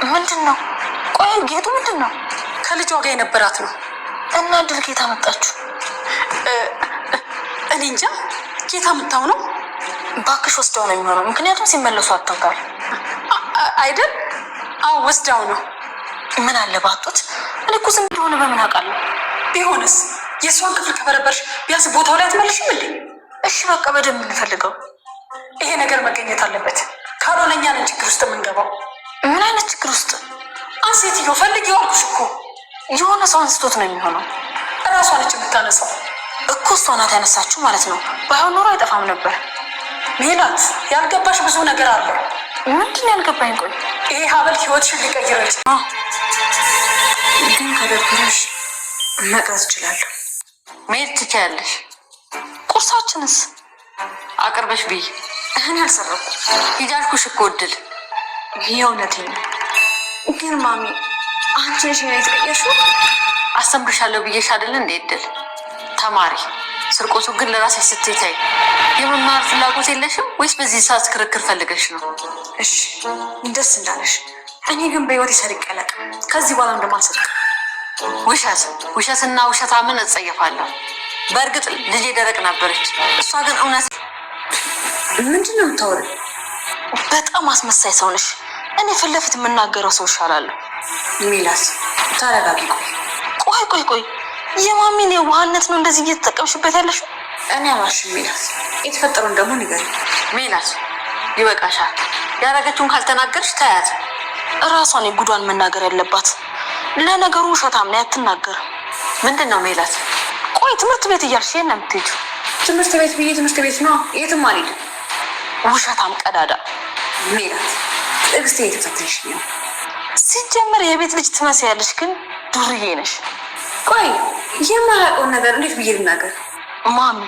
ምንድነው? ቆይ ጌጡ ምንድነው? ከልጇ ጋር የነበራት ነው። እና ድል ጌታ መጣችሁ? እኔ እንጃ። ጌታ ምታው ነው። ባክሽ ወስደው ነው የሚሆነው፣ ምክንያቱም ሲመለሱ አጥተውታል አይደል? አዎ ወስደው ነው። ምን አለ ባጡት? እኔ እኮ ዝም እንደሆነ በምን አውቃለሁ? ቢሆንስ የእሷን ክፍል ከበረበርሽ ቢያንስ ቦታው ላይ አትመልሽም እንዴ? እሺ በቃ በደንብ እንፈልገው። ይሄ ነገር መገኘት አለበት። ካልሆነ እኛ ነን ችግር ውስጥ የምንገባው። ምን አይነት ችግር ውስጥ? አንሴትዮ ፈልጊው አልኩሽ እኮ። የሆነ ሰው አንስቶት ነው የሚሆነው። እራሷ ነች የምታነሳው እኮ። እሷ ናት ያነሳችሁ ማለት ነው። ባይሆን ኖሮ አይጠፋም ነበር። ሜላት ያልገባሽ ብዙ ነገር አለ። ምንድን ነው ያልገባኝ? ቆይ ይሄ ሀብል ህይወትሽን ሊቀይረው ይችላል። ግን ከደብረሽ መቅረት እችላለሁ። መሄድ ትችያለሽ። ቁርሳችንስ አቅርበሽ ብይ። እኔ አልሰረኩ ይጃልኩሽ እኮ እድል። የእውነቴን ነው። ግን ማሚ አንቺ ነሽ የተቀየርሽው። አስተምርሻለሁ ብዬሽ አይደል እንዴ? እድል ተማሪ። ስርቆቱ ግን ለራስሽ ስትይ ታይ። የመማር ፍላጎት የለሽም ወይስ በዚህ ሰዓት ክርክር ፈልገሽ ነው? እሺ ደስ እንዳለሽ። እኔ ግን በህይወት ይሰርቅ ያለቅ ከዚህ በኋላ እንደማልሰርቅ። ውሸትና ውሸታምን እጸየፋለሁ። በእርግጥ ልጄ ደረቅ ነበረች፣ እሷ ግን እውነት። ምንድን ነው የምታወሪው? በጣም አስመሳይ ሰው ነሽ። እኔ ፊት ለፊት የምናገረው ሰው ይሻላለሁ። ሚላስ ተረጋጊ። ቆይ የማሚን የዋህነት ነው እንደዚህ እየተጠቀምሽበት ያለሽው? እኔ አላልሽም ሚላስ። የተፈጠረውን ደግሞ ንገሪኝ። ሚላስ ይበቃሻል። ያደረገችውን ካልተናገርሽ ታያት። እራሷን የጉዷን መናገር ያለባት። ለነገሩ ውሸታም ነው አትናገርም። ምንድን ነው ሜላት? ቆይ ትምህርት ቤት እያልሽ የት ነው የምትሄጂው? ትምህርት ቤት ብዬ ትምህርት ቤት ነው፣ የትም አልሄድም። ውሸታም ቀዳዳ ሜላት። ትዕግስቴ የተፈተንሽ ነው። ሲጀመር የቤት ልጅ ትመስያለሽ፣ ግን ዱርዬ ነሽ። ቆይ የማያውቀውን ነገር እንዴት ብዬ ልናገር? ማሚ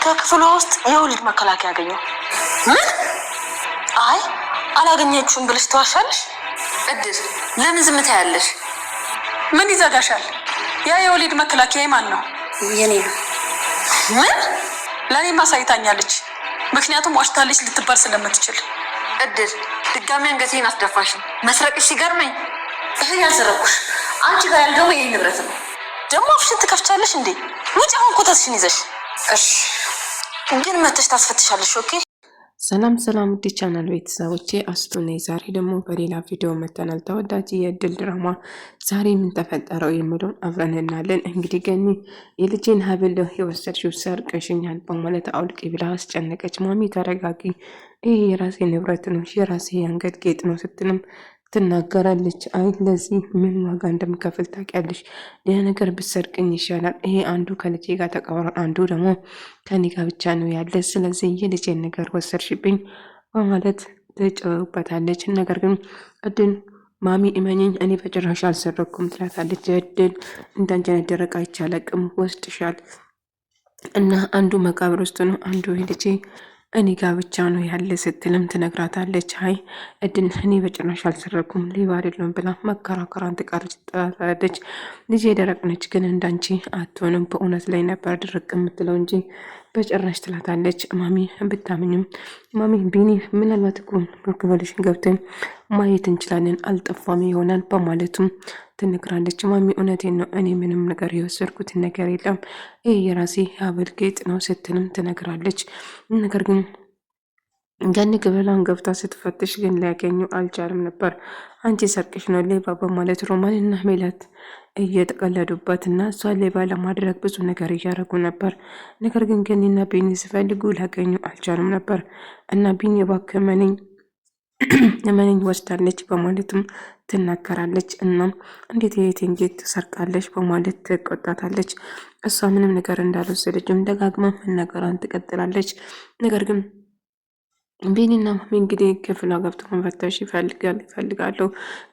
ከክፍሏ ውስጥ የወሊድ መከላከያ ያገኘው። ምን? አይ አላገኘችውም ብለሽ ተዋሻለሽ? እድል ለምን ዝም ታያለሽ? ምን ይዘጋሻል? ያ የወሊድ መከላከያ ማን ነው? የኔ ነው። ምን? ለእኔም አሳይታኛለች። ምክንያቱም ዋሽታለች ልትባል ስለምትችል። እድል ድጋሚ አንገቴን አስደፋሽም። መስረቅሽ ሲገርመኝ። እህል ያልሰረኩሽ አንቺ ጋር ያለው ይሄ ንብረት ነው። ደግሞ አፍሽን ትከፍቻለሽ እንዴ? ውጭ አሁን ኮተትሽን ይዘሽ። እሺ ግን መተሽ ታስፈትሻለሽ። ኦኬ። ሰላም ውድ ቻናል ቤተሰቦቼ አስቱ ነኝ። ዛሬ ደግሞ በሌላ ቪዲዮ መተናል። ተወዳጅ የእድል ድራማ ዛሬ ምን ተፈጠረው የሚለውን አብረን እናያለን። እንግዲህ ገኒ የልጄን ሀብል የወሰድሽው ሰርቀሽኛል በማለት አውልቂ ብላ አስጨነቀች። ማሚ ተረጋጊ፣ ይህ የራሴ ንብረት ነው፣ የራሴ የአንገት ጌጥ ነው ስትልም ትናገራለች። አይ ለዚህ ምን ዋጋ እንደምከፍል ታውቂያለሽ? ሌላ ነገር ብሰርቅኝ ይሻላል። ይሄ አንዱ ከልጄ ጋር ተቀብሯል፣ አንዱ ደግሞ ከኔ ጋር ብቻ ነው ያለ። ስለዚህ የልጄን ነገር ወሰድሽብኝ በማለት ትጨውበታለች። ነገር ግን እድል ማሚ እመኝኝ እኔ በጭራሽ አልሰረኩም ትላታለች። እድል እንዳንቺ አይነት ደረቅ አይቻለቅም ወስድሻል እና አንዱ መቃብር ውስጥ ነው፣ አንዱ ልጄ እኔ ጋር ብቻ ነው ያለ ስትልም ትነግራታለች። አይ እድል እኔ በጭራሽ አልሰረኩም ሌባ አይደለም ብላ መከራከሯን ትቀጥላለች። ልጄ ደረቅ ነች፣ ግን እንዳንቺ አትሆንም፣ በእውነት ላይ ነበር ድርቅ የምትለው እንጂ በጭራሽ ትላታለች። ማሚ ብታምኝም ማሚ ቢኒ ምናልባት እኮ ክፍልሽን ገብተን ማየት እንችላለን አልጠፋም ይሆናል በማለቱም ትነግራለች። ማሚ እውነቴን ነው፣ እኔ ምንም ነገር የወሰድኩት ነገር የለም፣ ይህ የራሴ ሀብል ጌጥ ነው ስትልም ትነግራለች። ነገር ግን ገኒ ክፍሏን ገብታ ስትፈትሽ ግን ሊያገኙ አልቻልም ነበር። አንቺ ሰርቅሽ ነው ሌባ በማለት ሮማንና ሜላት እየተቀለዱበት እና እሷ ሌባ ለማድረግ ብዙ ነገር እያደረጉ ነበር። ነገር ግን ገኒና ቢኒ ሲፈልጉ ሊያገኙ አልቻልም ነበር እና ቢኒ እባክህ እመነኝ ወስዳለች በማለትም ትናገራለች። እና እንዴት የቴን ጌጥ ትሰርቃለች በማለት ትቆጣታለች። እሷ ምንም ነገር እንዳልወሰደችም ደጋግማ መናገሯን ትቀጥላለች። ነገር ግን ቢኒና ማሚ እንግዲህ ክፍሏ ገብቶ መፈተሽ ይፈልጋለሁ።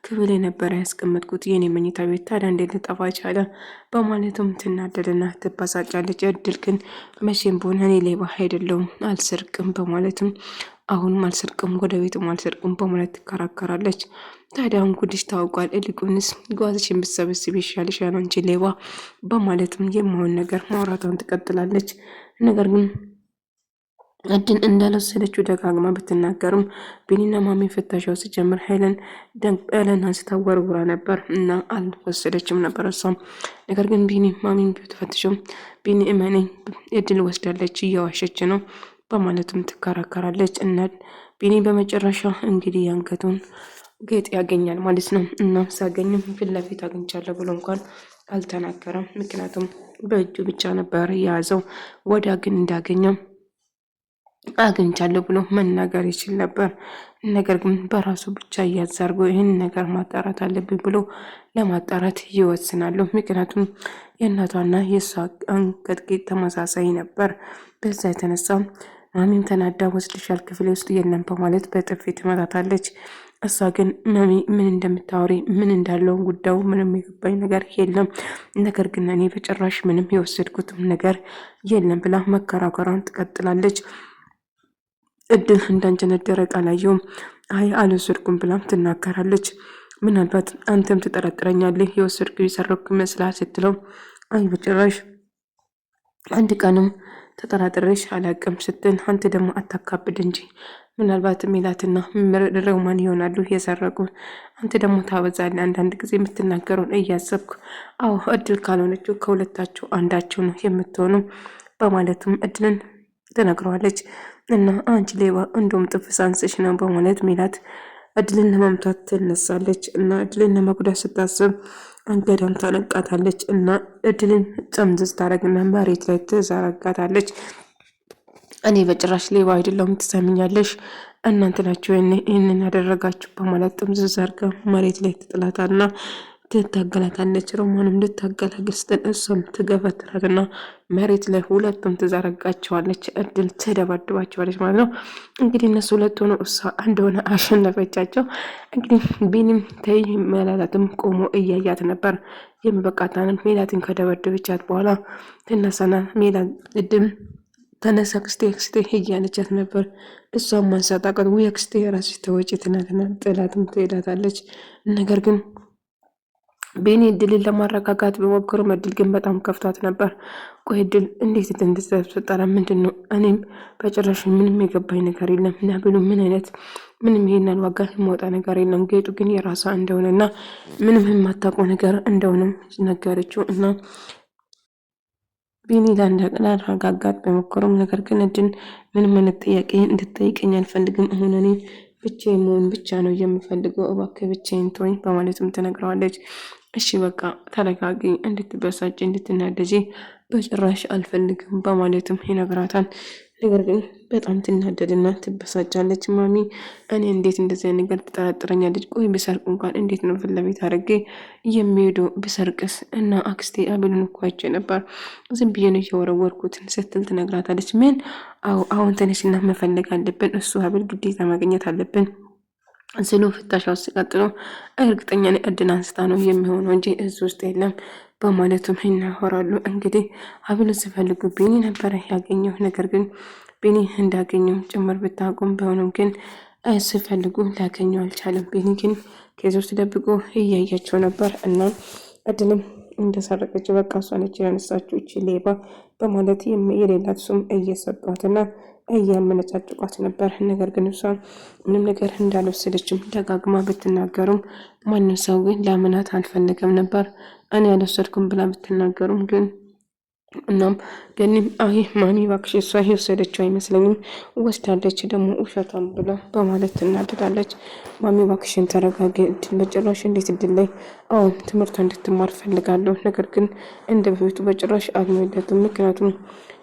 ክፍል የነበረ ያስቀመጥኩት የኔ መኝታ ቤት ታዲያ እንዴት ልጠፋ ቻለ በማለትም ትናደድና ትበሳጫለች። እድል ግን መቼም በሆነ እኔ ሌባ አይደለሁም አልሰርቅም በማለትም አሁንም አልሰርቅም ወደ ቤትም አልሰርቅም በማለት ትከራከራለች። ታዲያም ጉድሽ ታውቋል፣ እልቁንስ ጓዝሽን ብትሰበስብ ይሻልሻል አንቺ ሌባ በማለትም የማይሆን ነገር ማውራቷን ትቀጥላለች። ነገር ግን እድል እንዳልወሰደችው ደጋግማ ብትናገርም ቢኒና ማሚ ፍተሻው ሲጀምር ሄለን አንስታ ወርውራ ነበር እና አልወሰደችም ነበር እሷም። ነገር ግን ቢኒ ማሚን ብትፈትሽው ቢኒ እመነኝ እድል ወስዳለች እየዋሸች ነው በማለትም ትከራከራለች። እና ቢኒ በመጨረሻ እንግዲህ ያንገቱን ጌጥ ያገኛል ማለት ነው። እናም ሳገኝም ፊት ለፊት አግኝቻለሁ ብሎ እንኳን አልተናገረም። ምክንያቱም በእጁ ብቻ ነበር የያዘው። ወዲያ ግን እንዳገኘው አግኝቻለሁ ብሎ መናገር ይችል ነበር። ነገር ግን በራሱ ብቻ እያዛርጎ ይህን ነገር ማጣራት አለብኝ ብሎ ለማጣራት ይወስናሉ። ምክንያቱም የእናቷና የእሷ አንገት ጌጥ ተመሳሳይ ነበር። በዛ የተነሳ ማሚም ተናዳ ወስድሻል ክፍሌ ውስጥ የለም በማለት በጥፊ ትመታታለች። እሷ ግን ማሚ ምን እንደምታወሪ ምን እንዳለው ጉዳዩ ምንም የገባኝ ነገር የለም፣ ነገር ግን እኔ በጭራሽ ምንም የወሰድኩትም ነገር የለም ብላ መከራከሯን ትቀጥላለች። እድል እንዳንጀነት ደረቅ አላየውም፣ አይ አልወሰድኩም ብላም ትናገራለች። ምናልባት አንተም ትጠረጥረኛለህ የወሰድኩ የሰረኩ ይመስላል ስትለው አይ በጭራሽ አንድ ቀንም ተጠራጥሬሽ አላቅም ስትል አንተ ደግሞ አታካብድ እንጂ ምናልባት ሜላትና ሮማን ይሆናሉ የሰረቁ፣ አንተ ደግሞ ታበዛለህ አንዳንድ ጊዜ የምትናገረውን እያሰብኩ። አዎ እድል ካልሆነችው ከሁለታቸው አንዳቸው ነው የምትሆነው በማለትም እድልን ትነግረዋለች። እና አንቺ ሌባ እንደውም ጥፍስ አንስሽ ነው በማለት ሜላት እድልን ለመምታት ትነሳለች። እና እድልን ለመጉዳት ስታስብ አንገዳም ታነቃታለች እና እድልን ጨምዝዝ ታደርግና መሬት ላይ ትዘረጋታለች። እኔ በጭራሽ ሌባ አይደለሁም ትሰምኛለሽ፣ እናንተ ናችሁ ይህንን ያደረጋችሁ በማለት ጥምዝዝ አድርጋ መሬት ላይ ትጥላታና ትታገላታለች። ሮማንም ልታገላግል ስትል እሷም ትገፈትራትና መሬት ላይ ሁለቱም ትዘረጋቸዋለች። እድል ትደባድባቸዋለች ማለት ነው። እንግዲህ እነሱ ሁለት ሆነው እሷ አንድ ሆነ አሸነፈቻቸው። እንግዲህ ቢኒም ተይ ሜላትም ቆሞ እያያት ነበር። የሚበቃታንም ሜላትን ከደበደበቻት በኋላ ትነሳና ሜላት እድል ተነሳ ክስቴ እያለቻት ነበር። እሷም ማንሳት አቃት። ውይ አክስቴ የራስሽ ተወጪ ትናትና ጥላትም ትሄዳታለች። ነገር ግን ቤኒ እድልን ለማረጋጋት በሞከሩም እድል ግን በጣም ከፍቷት ነበር። ቆይ እድል እንዴት እንደተፈጠረ ምንድን ነው? እኔም በጭራሽ ምንም የገባኝ ነገር የለም እና ብሎ ምንም ይሄንን ዋጋ የማውጣ ነገር የለም። ጌጡ ግን የራሷ እንደሆነና ምንም የማታውቀው ነገር እንደሆነም ነገረችው እና ቢኒ ላረጋጋት በሞከሩም ነገር ግን እድል ምንም አይነት ጥያቄ እንድትጠይቀኝ አልፈልግም። አሁን እኔ ብቻዬን መሆን ብቻ ነው የምፈልገው፣ እባክህ ብቻዬን ተወኝ በማለትም ትነግረዋለች። እሺ በቃ ተረጋጊ፣ እንድትበሳጭ እንድትናደጂ በጭራሽ አልፈልግም በማለትም ይነግራታል። ነገር ግን በጣም ትናደድና ትበሳጫለች። ማሚ እኔ እንዴት እንደዚህ ነገር ትጠራጥረኛለች? ቆይ ብሰርቅ እንኳን እንዴት ነው ፊት ለፊት አድርጌ የሚሄዱ? ብሰርቅስ? እና አክስቴ አብልን እኮ አይቼ ነበር ዝም ብዬ ነው እየወረወርኩትን ስትል ትነግራታለች። ምን? አዎ አሁን ተነሽና መፈለግ አለብን፣ እሱ አብል ግዴታ ማግኘት አለብን ስሉ ፍተሻው ሲቀጥሉ እርግጠኛ ነኝ እድል አንስታ ነው የሚሆነው እንጂ እዚህ ውስጥ የለም በማለቱም ይናወራሉ። እንግዲህ አብሉ ሲፈልጉ ቢኒ ነበረ ያገኘው። ነገር ግን ቢኒ እንዳገኘው ጭምር ብታቁም ቢሆንም ግን ሲፈልጉ ሊያገኘው አልቻለም። ቢኒ ግን ከዚህ ውስጥ ደብቆ እያያቸው ነበር እና እድልም እንደሰረቀችው በቃ እሷ ነች ያነሳችው እቺ ሌባ በማለት የሌላት ሱም እየሰጧትና እያመነጫጭቋት ነበር። ነገር ግን እሷ ምንም ነገር እንዳልወሰደችም ደጋግማ ብትናገሩም ማንም ሰው ግን ላምናት አልፈለገም ነበር። እኔ ያልወሰድኩም ብላ ብትናገሩም ግን እናም ገኒም አይ ማሚ እባክሽ እሷ የወሰደችው አይመስለኝም ወስዳለች ደግሞ ውሸቷን ብላ በማለት ትናደዳለች። ማሚ እባክሽን ተረጋጊ፣ በጭራሽ እንዴት እድል ላይ አሁን ትምህርቷ እንድትማር ፈልጋለሁ። ነገር ግን እንደ በፊቱ በጭራሽ አልመለትም። ምክንያቱም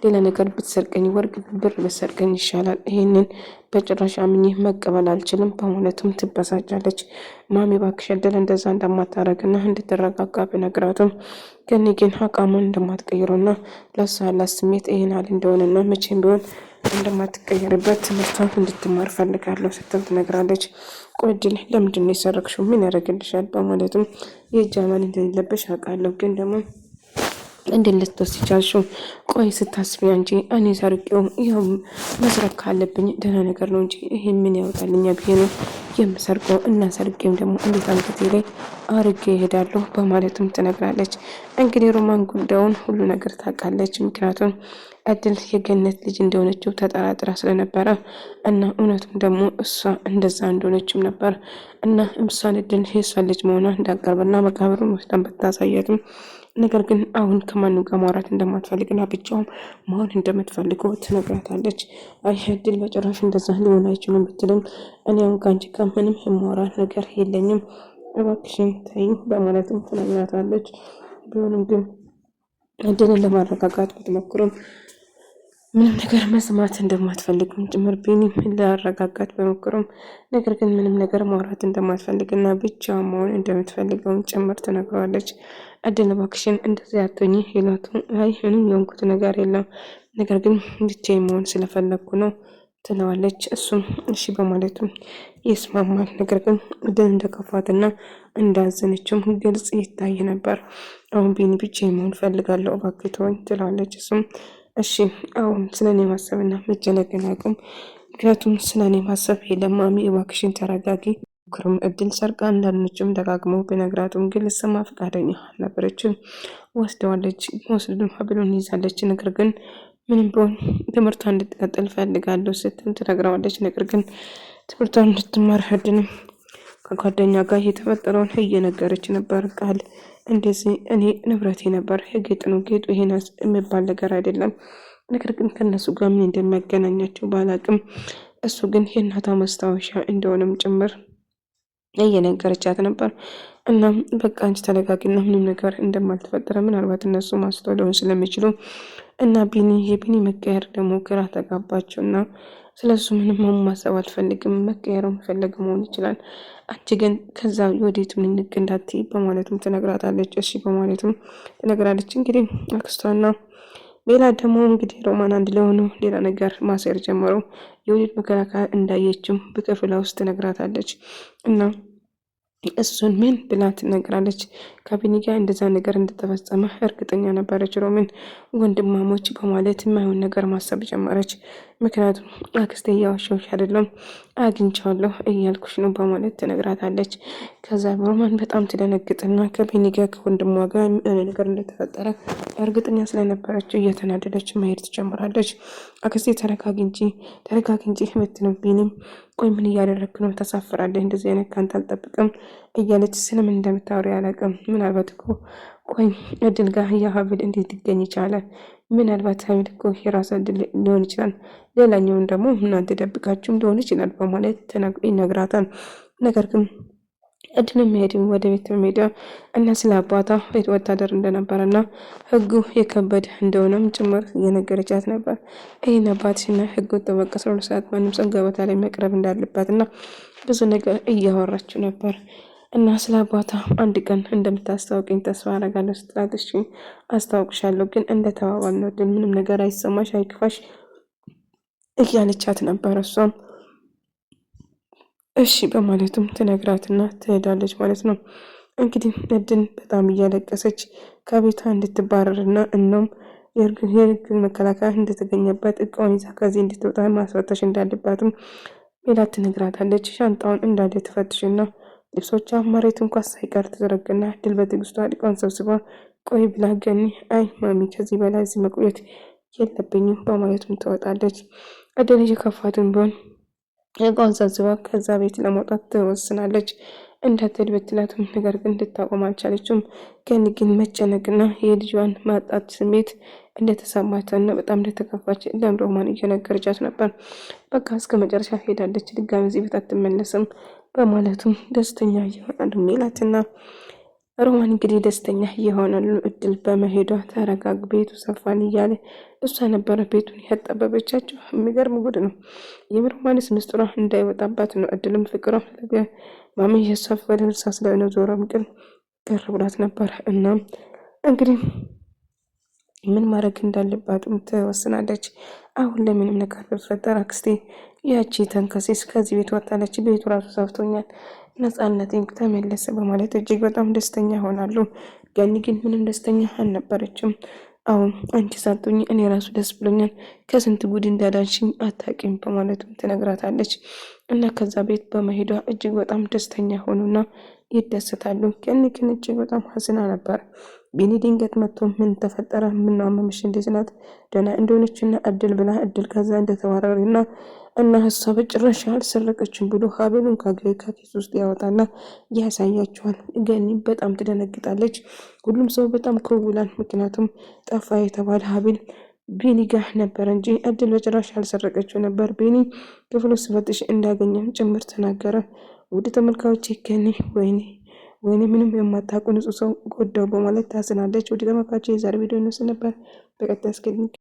ሌላ ነገር ብትሰርቀኝ ወርቅ ብር ብትሰርቀኝ ይሻላል። ይሄንን በጭራሽ አምኜ መቀበል አልችልም በማለትም ትበሳጫለች። ማሚ እባክሽ እድል እንደዛ እንደማታረግና እንድትረጋጋ ብነግራትም ግን አቋሟን እንደማትቀይረውና ለሷ ያላት ስሜት ይሄናል እንደሆነና መቼም ቢሆን እንደማትቀየርበት ትምህርቷን እንድትማር ፈልጋለሁ ስትል ትነግራለች። ቆይ እድል ለምንድን ነው የሰረቅሽው? ምን ያደርግልሻል? በማለትም የእጅ አመል እንደሌለብሽ አውቃለሁ፣ ግን ደግሞ እንዴት ልትወስጂ ቻልሽው? ቆይ ስታስቢ አንቺ እኔ ሰርቄው ያው መስረቅ ካለብኝ ደህና ነገር ነው እንጂ ይሄ ምን ያወጣልኛ ብዬ ነው የምሰርቀው እና ሰርቄም ደግሞ እንዴት አንገቴ ላይ አርጌ እሄዳለሁ በማለትም ትነግራለች። እንግዲህ ሮማን ጉዳዩን ሁሉ ነገር ታውቃለች። ምክንያቱም እድል የገነት ልጅ እንደሆነችው ተጠራጥራ ስለነበረ እና እውነቱም ደግሞ እሷ እንደዛ እንደሆነችም ነበር እና እሷን እድል የእሷ ልጅ መሆኗ እንዳቀርብና መቃብሩን ወስዳን ብታሳያትም ነገር ግን አሁን ከማንም ጋር ማውራት እንደማትፈልግና ብቻውም መሆን እንደምትፈልገው ትነግራታለች። አይ እድል በጭራሽ እንደዛ ሊሆን አይችልም ብትልም እኔ አሁን ከአንቺ ጋር ምንም የማወራ ነገር የለኝም እባክሽን ተይኝ በማለትም ትነግራታለች። ቢሆንም ግን እድልን ለማረጋጋት ብትሞክርም ምንም ነገር መስማት እንደማትፈልግም ጭምር ቢኒም ላረጋጋት በሞክሩም ነገር ግን ምንም ነገር ማውራት እንደማትፈልግና ብቻ መሆን እንደምትፈልገውም ጭምር ትነግረዋለች። እድል እባክሽን እንደዚህ አትሆኚ ይላቱ። አይ ምንም የሆንኩት ነገር የለም ነገር ግን ብቻዬን መሆን ስለፈለግኩ ነው ትለዋለች። እሱም እሺ በማለቱም ይስማማል። ነገር ግን እድል እንደከፋትና እንዳዘነችም ግልጽ ይታይ ነበር። አሁን ቢኒ ብቻዬን መሆን ፈልጋለሁ እባክህ ተወኝ ትለዋለች። እሱም እሺ አሁን ስለኔ ማሰብና መጨነቅን አቁም። ምክንያቱም ስለኔ ማሰብ የለማሚ እባክሽን ተረጋጊ። ክሩም እድል ሰርቃ እንዳልነችም ደጋግመው ቢነግራቱም ግን ልትሰማ ፈቃደኛ አልነበረችም። ወስደዋለች። ወስድም ሀብሉን ይዛለች። ነገር ግን ምንም ቢሆን ትምህርቷን እንድትቀጥል ፈልጋለሁ ስትል ትነግረዋለች። ነገር ግን ትምህርቷን እንድትማር እድልም ከጓደኛ ጋር የተፈጠረውን እየነገረች ነበር። ቃል እንደዚህ እኔ ንብረቴ ነበር የጌጥ ነው ጌጡ ይሄን የሚባል ነገር አይደለም። ነገር ግን ከነሱ ጋር ምን እንደሚያገናኛቸው ባላቅም እሱ ግን የእናቷ ማስታወሻ እንደሆነም ጭምር እየነገረቻት ነበር። እናም በቃ አንቺ ተረጋጊና ምንም ነገር እንደማልተፈጠረ ምናልባት እነሱ ማስተዋል ስለሚችሉ እና የቢኒ መቀየር ደግሞ ግራ ተጋባቸው እና ስለሱ ምንም ማሰብ አልፈልግም መቀየሩን ፈለግ መሆን ይችላል አንቺ ግን ከዛ ወዴት ምን ንቅ እንዳትይ በማለትም ትነግራታለች። እሺ በማለትም ትነግራለች። እንግዲህ አክስቷና ሌላ ደግሞ እንግዲህ ሮማን አንድ ለሆኑ ሌላ ነገር ማሰር ጀመሩ። የወሊድ መከላከያ እንዳየችም በክፍሏ ውስጥ ትነግራታለች እና እሱን ምን ብላ ትነግራለች። ከቢኒ ጋር እንደዛ ነገር እንደተፈጸመ እርግጠኛ ነበረች። ሮምን ወንድማሞች በማለት የማይሆን ነገር ማሰብ ጀመረች። ምክንያቱም አክስቴ እያዋሸሁሽ አይደለም አግኝቻለሁ እያልኩሽ ነው በማለት ትነግራታለች። ከዛ ሮማን በጣም ትደነግጥና ከቢኒ ጋር ከወንድሟ ጋር ነገር እንደተፈጠረ እርግጠኛ ስለነበረች እየተናደደች መሄድ ትጀምራለች። አክስቴ ተረጋጊ እንጂ ምትነው ቢኒም ቆይ ምን እያደረግክ ነው? ተሳፍራለህ እንደዚህ አይነት ካንተ አልጠብቅም እያለች ስለምን እንደምታወሪ አላውቅም። ምናልባት እኮ ቆይ እድል ጋር የሀብል እንዴት ሊገኝ ይቻለ? ምናልባት ሀብል እኮ የራሷ እድል ሊሆን ይችላል፣ ሌላኛውን ደግሞ እናንተ ደብቃችሁም ሊሆን ይችላል በማለት ይነግራታል። ነገር ግን እድል የሚሄድም ወደ ቤት በሜዳ እና ስለ አባቷ ቤት ወታደር እንደነበረና ህጉ የከበደ እንደሆነም ጭምር እየነገረቻት ነበር። ይህን አባትሽና ህጉ ጠበቅ 12 ሰዓት ማንም ሰው ገበታ ላይ መቅረብ እንዳለባት እና ብዙ ነገር እያወራችው ነበር እና ስለ አባቷ አንድ ቀን እንደምታስታውቀኝ ተስፋ አረጋለሁ ስትላት እሺ አስታውቅሻለሁ ግን እንደተባባል ነው እድል ምንም ነገር አይሰማሽ አይክፋሽ እያለቻት ነበር። እሷም እሺ በማለትም ትነግራትና ትሄዳለች ማለት ነው። እንግዲህ እድል በጣም እያለቀሰች ከቤቷ እንድትባረርና እናም የህግ መከላከያ እንደተገኘበት እቃውን ይዛ ከዚህ እንድትወጣ ማስፈተሽ እንዳለባትም ሜላት ትነግራታለች። ሻንጣውን እንዳለ ትፈትሽና ልብሶቿ መሬት እንኳን ሳይቀር ተዘረግና እድል በትዕግስቷ እቃውን ሰብስባ ቆይ ብላ ገኒ አይ ማሚ ከዚህ በላይ እዚህ መቆየት የለብኝም በማለትም ትወጣለች። እድል እየከፋትም ቢሆን እቃውን ሰብስባ ከዛ ቤት ለመውጣት ትወስናለች። እንዳትሄድ ብትላትም ነገር ግን ልታቆም አልቻለችም። ገኒ ግን መጨነቅና የልጇን ማጣት ስሜት እንደተሰማትና በጣም እንደተከፋች ለሮማን እየነገረቻት ነበር። በቃ እስከ መጨረሻ ሄዳለች፣ ድጋሚ እዚህ ቤት አትመለስም በማለቱም ደስተኛ ይሆናሉ ሜላትና ሮማን እንግዲህ ደስተኛ እየሆናሉ። እድል በመሄዷ ተረጋግ ቤቱ ሰፋን እያለ እሷ ነበረ ቤቱን ያጠበበቻቸው። የሚገርም ጉድ ነው። የሮማንስ ምስጢሯ እንዳይወጣባት ነው። እድልም ፍቅሯ ማሚ የሷፍ ወደ እርሳ ስለሆነ ዞራም ቅል ቅር ብላት ነበር። እናም እንግዲህ ምን ማድረግ እንዳለባትም ትወስናለች። አሁን ለምንም ነገር ብፈጠር አክስቴ ያቺ ተንከሴስ ከዚህ ቤት ወጣለች፣ ቤቱ ራሱ ሰፍቶኛል፣ ነፃነቴን ተመለሰ በማለት እጅግ በጣም ደስተኛ ይሆናሉ። ገኒ ግን ምንም ደስተኛ አልነበረችም። አሁን አንቺ ሳትሆኚ እኔ ራሱ ደስ ብሎኛል፣ ከስንት ጉድ እንዳዳንሽኝ አታውቂም በማለቱም ትነግራታለች። እና ከዛ ቤት በመሄዷ እጅግ በጣም ደስተኛ ሆኑና ይደሰታሉ። ገኒ ግን እጅግ በጣም ሀዝና ነበር። ቢኒ ድንገት መጥቶ ምን ተፈጠረ? ምን አመመሽ? እንዴት ናት? ደህና እንደሆነችና እድል ብላ እድል ከዛ እንደተባረሩና እና እሷ በጭራሽ አልሰረቀችም ብሎ ሀብሉን ከኪስ ውስጥ ያወጣና ያሳያቸዋል። ገኒ በጣም ትደነግጣለች። ሁሉም ሰው በጣም ከውላል። ምክንያቱም ጠፋ የተባለ ሀብል ቢኒ ጋር ነበር እንጂ እድል በጭራሽ አልሰረቀችው ነበር። ቢኒ ክፍሉ ስፈትሽ እንዳገኘም ጭምር ተናገረ። ውድ ተመልካዮች ገኒ ወይኔ ምንም የማታውቁ ንጹህ ሰው ጎዳው በማለት ታዝናለች። ውድ ተመልካዮች የዛሬ ቪዲዮ ነበር። በቀጣይ እስከ